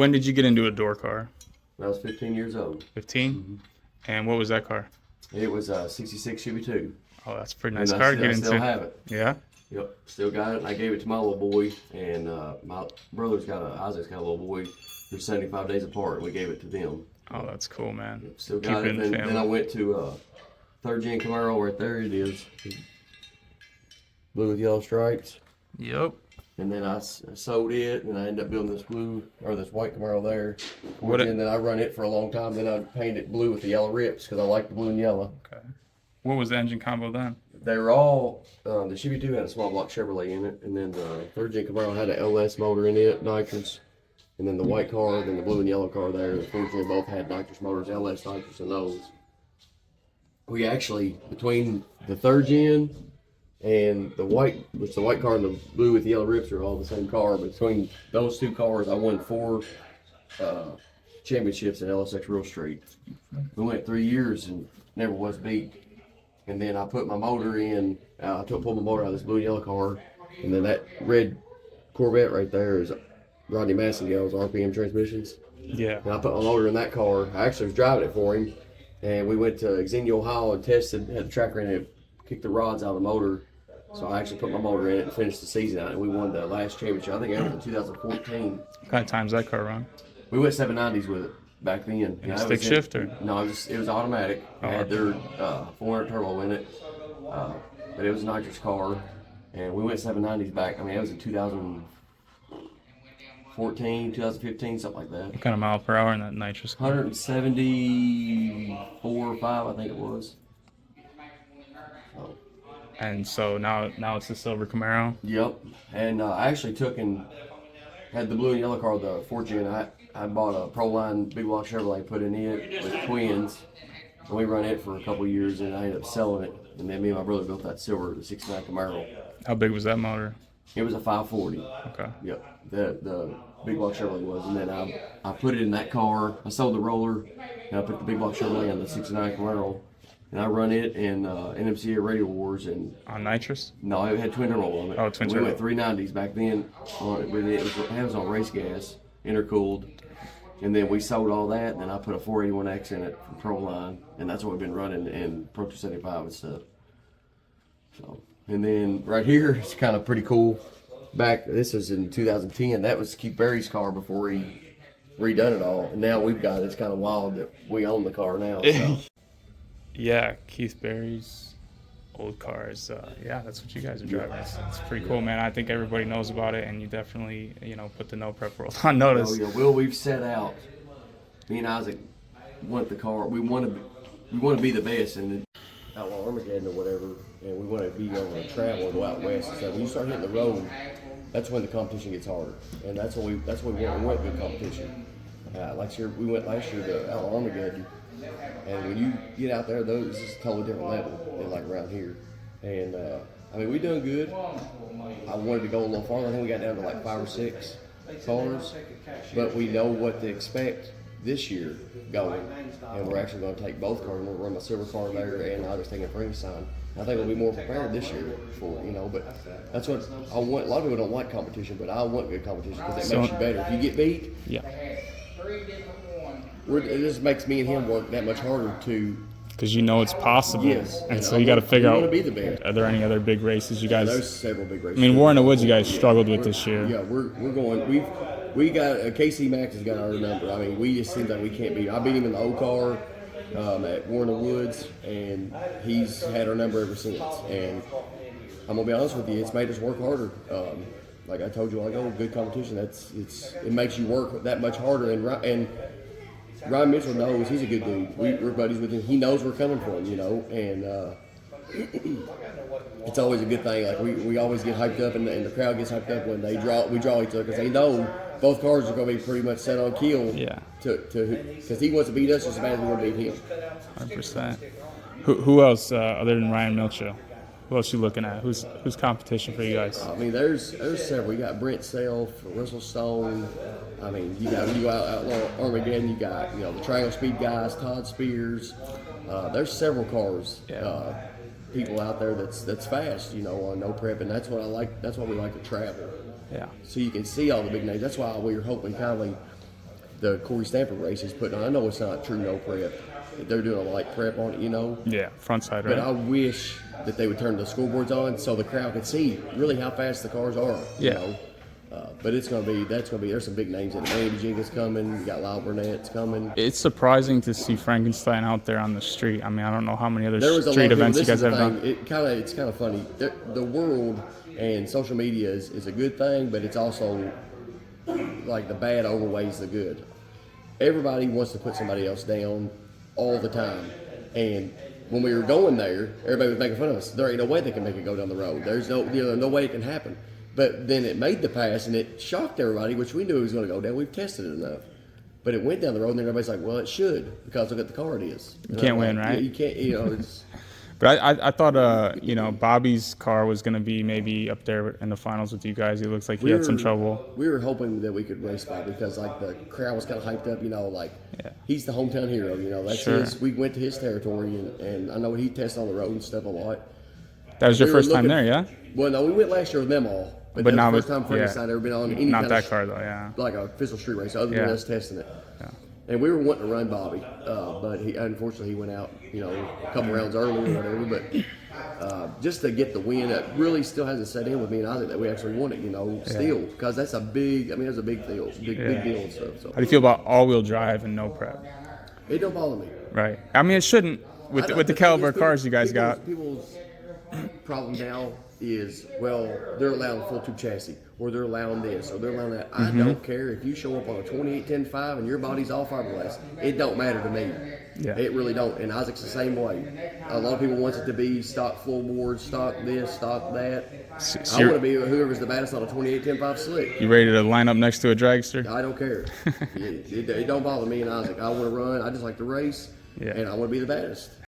when did you get into a door car? When I was 15 years old. 15? Mm-hmm. And what was that car? It was a 66 Chevy 2. Oh, that's a pretty nice car to get into. I still have it. Yeah? Yep, still got it. And I gave it to my little boy, and my brother's Isaac's got a little boy. They're 75 days apart. We gave it to them. Oh, that's cool, man. Yep, still got it. Then I went to third gen Camaro. Right there it is. Blue with yellow stripes. Yep. And then I sold it, and I ended up building this white Camaro there. And then I run it for a long time. Then I painted it blue with the yellow rips because I like the blue and yellow. Okay. What was the engine combo then? They were all, the Chevy 2 had a small block Chevrolet in it, and then the third gen Camaro had an LS motor in it, nitrous. And then the white car, then the blue and yellow car there, the fourth gen both had nitrous motors, LS nitrous in those. We actually, between the third gen and the white, which the white car and the blue with the yellow rips are all the same car, between those two cars, I won 4 championships in LSX Real Street. We went 3 years and never was beat. And then I put my motor in, pulled my motor out of this blue and yellow car, and then that red Corvette right there is Rodney Massengale's RPM transmissions. Yeah. And I put my motor in that car. I actually was driving it for him, and we went to Xenia, Ohio and tested, had the tracker in it, kicked the rods out of the motor. So I actually put my motor in it and finished the season out, and we won the last championship. I think it was in 2014. What kind of times that car run? We went 790s with it back then. And stick shifter? No, it was automatic. It had their 400 turbo in it, but it was a nitrous car, and we went 790s back. I mean, it was in 2014, 2015, something like that. What kind of mile per hour in that nitrous car? 174 or 5, I think it was. And so now it's the silver Camaro? Yep. And I actually took and had the blue and yellow car, the 4th gen. I bought a Proline big block Chevrolet, put in it with twins. And we run it for a couple of years, and I ended up selling it. And then me and my brother built that silver, the 69 Camaro. How big was that motor? It was a 540. Okay. Yep. The big block Chevrolet was. And then I put it in that car. I sold the roller, and I put the big block Chevrolet on the 69 Camaro. And I run it in NMCA Radio Wars. And on nitrous? No, it had twin turbo on it. Oh, twin turbo. We went 390s back then on it, but it was on race gas, intercooled. And then we sold all that, and then I put a 481X in it from Proline, and that's what we've been running in Pro 275 and stuff. So, and then right here, it's kind of pretty cool. This was in 2010. That was Keith Berry's car before he redone it all. And now we've got it. It's kind of wild that we own the car now. So. Yeah, Keith Berry's old cars. Yeah, that's what you guys are driving. It's pretty cool, man. I think everybody knows about it, and you definitely, put the No Prep world on notice. Oh yeah, well, we've set out. Me and Isaac want the car. We want to be the best, and Outlaw Armageddon or whatever, and we want to be able to travel and go out west. So when you start hitting the road, that's when the competition gets harder, and that's what we want. We want good competition. We went last year to Outlaw Armageddon. And when you get out there, this is a totally different level than like around here. And we're doing good. I wanted to go a little farther. I think we got down to like 5 or 6 cars, but we know what to expect this year going. And we're actually going to take both cars. We're going to run my silver car there, and I was thinking Frankenstein. I think we'll be more prepared this year for it, But that's what I want. A lot of people don't like competition, but I want good competition because it makes you better. If you get beat, yeah. It just makes me and him work that much harder to. Because it's possible. Yes. And so you got to figure out. Be the best. Are there any other big races you guys? There's several big races. War in the Woods you guys struggled with this year. Yeah, we're going. We got KC Max has got our number. We just seem like we can't beat him. I beat him in the old car at War in the Woods, and he's had our number ever since. And I'm gonna be honest with you, it's made us work harder. Like I told you, good competition. It makes you work that much harder. And Ryan Mitchell knows he's a good dude. We're buddies with him. He knows we're coming for him, and it's always a good thing. Like we always get hyped up, and the crowd gets hyped up when we draw each other because they know both cars are going to be pretty much set on kill. Yeah. Because he wants to beat us just as bad as we want to beat him. 100%. Who else other than Ryan Mitchell? Who else you looking at? Who's competition for you guys? There's several. You got Brent Self, Russell Stone. You go Outlaw Armageddon. You got the Triangle Speed guys, Todd Spears. There's several cars, people out there that's fast. On no prep, and that's what I like. That's why we like to travel. Yeah. So you can see all the big names. That's why we were hoping finally the Corey Stanford race he's putting on. I know it's not true no prep. They're doing a light prep on it, you know. Yeah, front side, But right? I wish that they would turn the scoreboards on so the crowd could see really how fast the cars are. You Yeah. know? But there's some big names in it. Andy Jenkins coming. You got Lyle Burnett's coming. It's surprising to see Frankenstein out there on the street. I mean, I don't know how many other There was a lot street of people, events you this is guys the have thing, done. it's kind of funny. The world and social media is a good thing, but it's also like the bad overweighs the good. Everybody wants to put somebody else down all the time, and when we were going there, everybody was making fun of us. There ain't no way they can make it go down the road. There's no way it can happen. But then it made the pass, and it shocked everybody, which we knew it was going to go down. We've tested it enough. But it went down the road, and then everybody's like, well, it should, because look at the car it is. You can't win, right? Yeah, you can't, it's... But I thought, Bobby's car was going to be maybe up there in the finals with you guys. It looks like he had some trouble. We were hoping that we could race Bobby because, like, the crowd was kind of hyped up, he's the hometown hero, that's Sure. his. We went to his territory, and I know he tested on the road and stuff a lot. That was your We were first time looking- there, yeah? Well, no, we went last year with them all. But that now was the first with- time Frankenstein ever been on any Not kind that of car, though, yeah. like a official street race, other than Yeah. us testing it. Yeah. And we were wanting to run Bobby, but unfortunately he went out, a couple rounds early or whatever. But just to get the win, it really still hasn't set in with me and Isaac that we actually won it, still, because that's a big. That's a big deal, big deal and stuff. So How do you feel about all-wheel drive and no prep? it don't bother me. Right. I mean, it shouldn't with the caliber of cars you guys got. People's problem now is, well, they're allowing full tube chassis, or they're allowing this, or they're allowing that. I don't care if you show up on a 28-10-5 and your body's all fiberglass. It don't matter to me. Yeah. It really don't. And Isaac's the same way. A lot of people want it to be stock floorboard, stock this, stock that. So I want to be whoever's the baddest on a 28-10-5 slick. You ready to line up next to a dragster? I don't care. it don't bother me and Isaac. I want to run. I just like to race, Yeah. and I want to be the baddest.